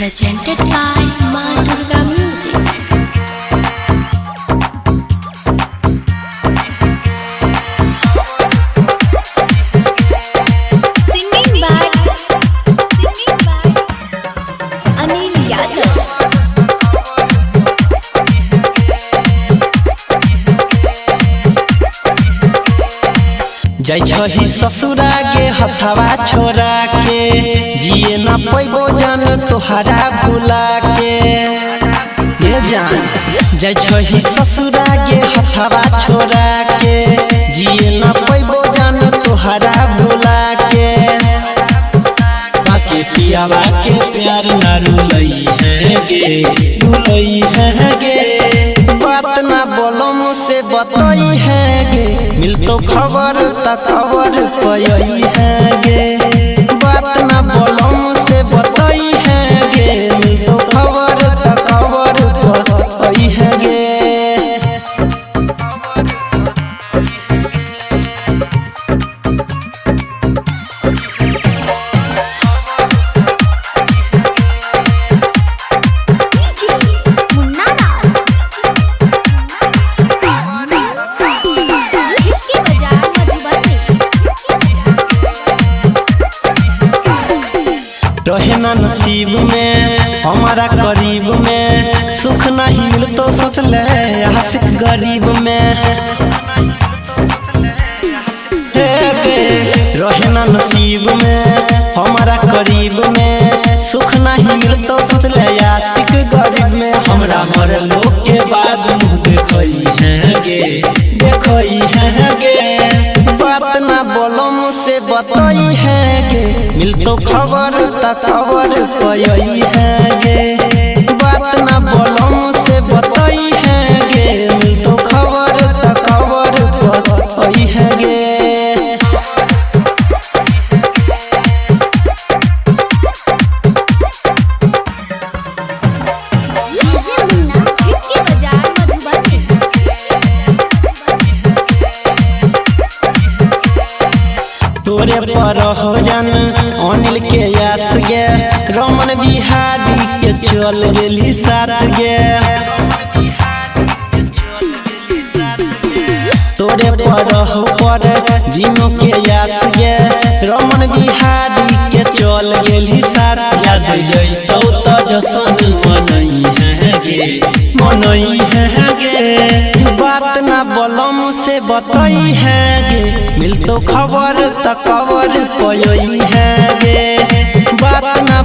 Presented by Ma Durga Music. Singing by Anil Yadav. जाइ छही ससुरा गे हथवा छोड़ा के जिए ना पैबो जान तोहरा भुला के ये जान जाइ छही ससुरा गे हथवा छोड़ा के जिए ना पैबो जान तोहरा भुला के बाके पियावा के प्यार ना रुलई है गे बात ना बोलो मुझसे बताई है गे मिल तो खबर तकबर पई है गे बात ना बोलो मुझसे बताई है गे मिल तो खबर तकबर पई है गे रहे ना नसीब में हमारा करीब में सुख नहीं मिल तो सोच ले आशिक गरीब में रहे ना नसीब में हमारा करीब में सुख नहीं मिल तो सोच ले आशिक गरीब में हमरा मरलो के बाद मुँह देखई है गे बात ना बोलो मुझसे बताई है गे मिल तो खबर तकबर पई है गे बात ना बोलो मुझसे बताई है गे मिल तो खबर तकबर पई है गे तोरे पर हो जान अनिल के यास गे रमन बिहारी के चल गेली साथ गे तोरे पर हो पर दिनों के यास गे रमन बिहारी के चल गेली साथ याद जइतो तो जसन मनई है गे बात ना बोलो मुझसे बताई है गे मिल तो खबर तकबर पई है गे बात ना